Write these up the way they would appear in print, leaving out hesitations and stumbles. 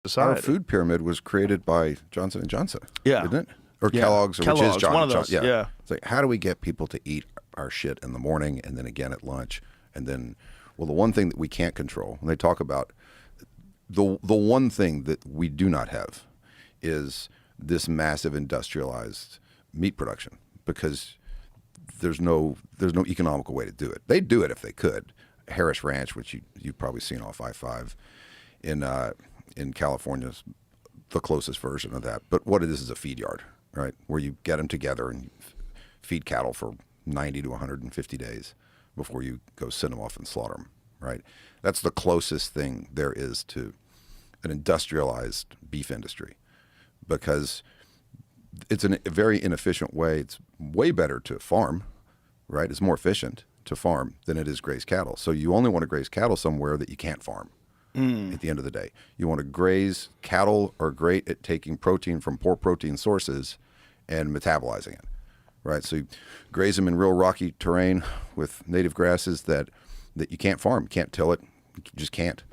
society. Our food pyramid was created by Johnson & Johnson, didn't it? Or Yeah. Kellogg's, which is Johnson one of those. Johnson. Yeah. It's like, how do we get people to eat our shit in the morning and then again at lunch? And then, well, the one thing that we can't control, and they talk about the one thing that we do not have is this massive industrialized meat production, because there's no economical way to do it. They'd do it if they could. Harris Ranch, which you've probably seen off I-5 in California, is the closest version of that. But what it is a feed yard, right? Where you get them together and feed cattle for 90 to 150 days before you go send them off and slaughter them, right? That's the closest thing there is to an industrialized beef industry, because it's a very inefficient way. It's way better to farm, right? It's more efficient to farm than it is graze cattle. So you only want to graze cattle somewhere that you can't farm. At the end of the day, you want to graze cattle are great at taking protein from poor protein sources and metabolizing it, right? So you graze them in real rocky terrain with native grasses that you can't farm, can't till it, you just can't.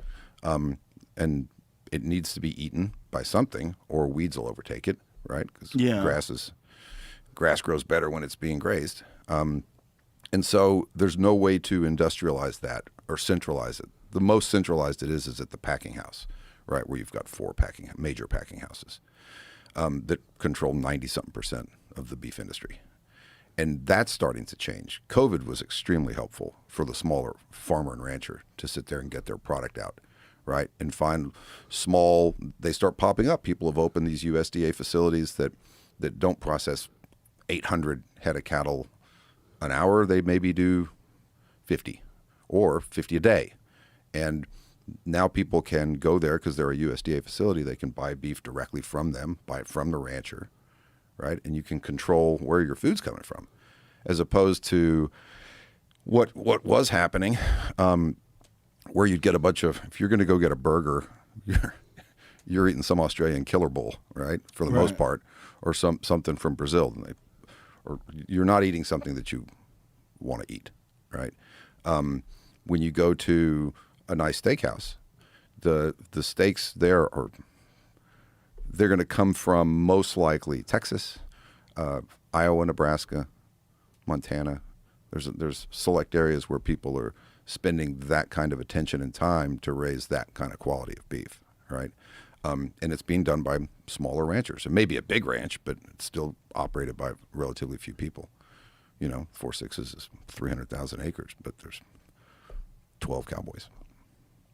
And it needs to be eaten by something, or weeds will overtake it, right? Because grass grows better when it's being grazed. And so there's no way to industrialize that or centralize it. The most centralized it is at the packing house, right, where you've got 4 major packing houses that control 90-something% of the beef industry. And that's starting to change. COVID was extremely helpful for the smaller farmer and rancher to sit there and get their product out, right, and find they start popping up. People have opened these USDA facilities that don't process 800 head of cattle an hour. They maybe do 50 or 50 a day. And now people can go there because they're a USDA facility. They can buy beef directly from them, buy it from the rancher, right? And you can control where your food's coming from, as opposed to what was happening, where you'd get a bunch of, if you're going to go get a burger, you're eating some Australian killer bull, right, for the most part, or something from Brazil, or you're not eating something that you want to eat, right? When you go to a nice steakhouse, the steaks there they're going to come from most likely Texas, Iowa, Nebraska, Montana. There's select areas where people are spending that kind of attention and time to raise that kind of quality of beef, right? And it's being done by smaller ranchers. It may be a big ranch, but it's still operated by relatively few people. 4 6s is 300,000 acres, but there's 12 cowboys.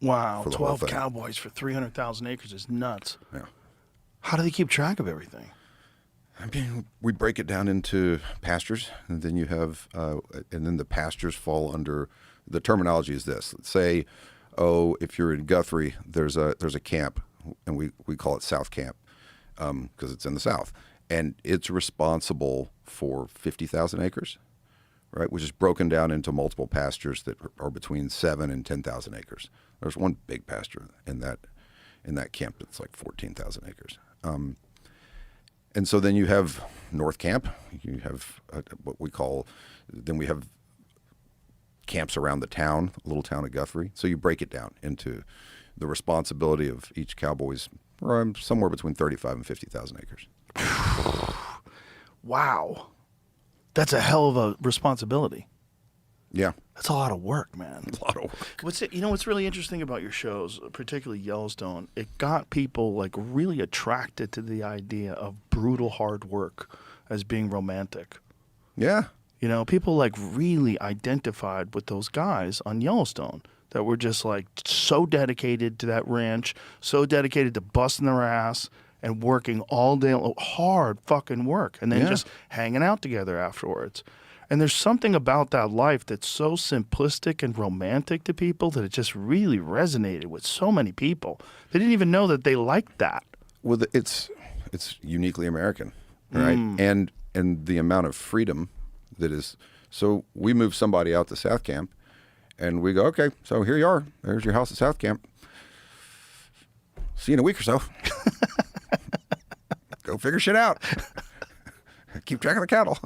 Wow, 12 cowboys for 300,000 acres is nuts. Yeah. How do they keep track of everything? I mean, we break it down into pastures, and then you have, and then the pastures fall under, the terminology is this. Let's say, if you're in Guthrie, there's a camp, and we call it South Camp, because it's in the South, and it's responsible for 50,000 acres, right? Which is broken down into multiple pastures that are between 7 and 10,000 acres. There's one big pasture in that camp that's like 14,000 acres. And so then you have North Camp. You have what we call, then we have camps around the town, little town of Guthrie. So you break it down into the responsibility of each cowboy's somewhere between 35 and 50,000 acres. Wow. That's a hell of a responsibility. Yeah. That's a lot of work, man. A lot of work. What's really interesting about your shows, particularly Yellowstone, it got people like really attracted to the idea of brutal hard work as being romantic. Yeah. People like really identified with those guys on Yellowstone that were just like so dedicated to that ranch, so dedicated to busting their ass and working all day, hard fucking work, and then just hanging out together afterwards. And there's something about that life that's so simplistic and romantic to people that it just really resonated with so many people. They didn't even know that they liked that. Well, it's uniquely American, right? And the amount of freedom that is. So we move somebody out to South Camp, and we go, okay, so here you are. There's your house at South Camp. See you in a week or so. Go figure shit out. Keep track of the cattle.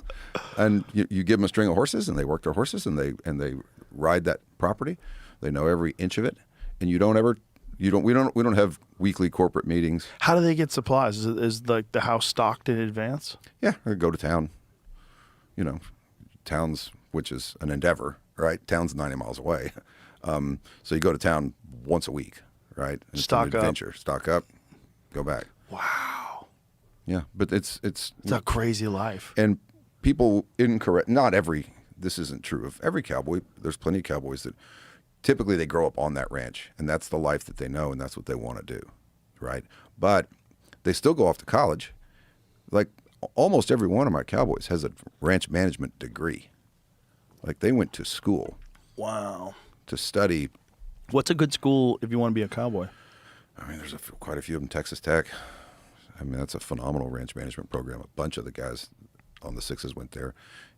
And you give them a string of horses, and they work their horses, and they ride that property. They know every inch of it, and you don't ever We don't have weekly corporate meetings. How do they get supplies? Is like the house stocked in advance? Yeah, or go to town. You know, towns, which is an endeavor, right? Town's 90 miles away. So you go to town once a week, right? And Stock it's an up. adventure. Stock up, go back. Wow. Yeah, but it's It's a crazy life. and people this isn't true of every cowboy. There's plenty of cowboys that typically they grow up on that ranch, and that's the life that they know, and that's what they want to do, right? But they still go off to college. Like almost every one of my cowboys has a ranch management degree. Like they went to school Wow. to study. What's a good school if you want to be a cowboy? I mean, there's quite a few of them. Texas Tech. I mean, that's a phenomenal ranch management program. A bunch of the guys on the sixes went there.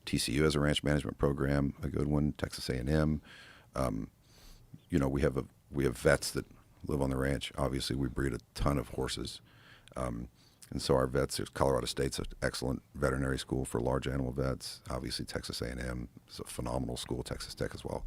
TCU has a ranch management program, a good one. Texas A&M. You know, we have vets that live on the ranch. Obviously, we breed a ton of horses, and so our vets. Colorado State's an excellent veterinary school for large animal vets. Obviously, Texas A&M is a phenomenal school. Texas Tech as well.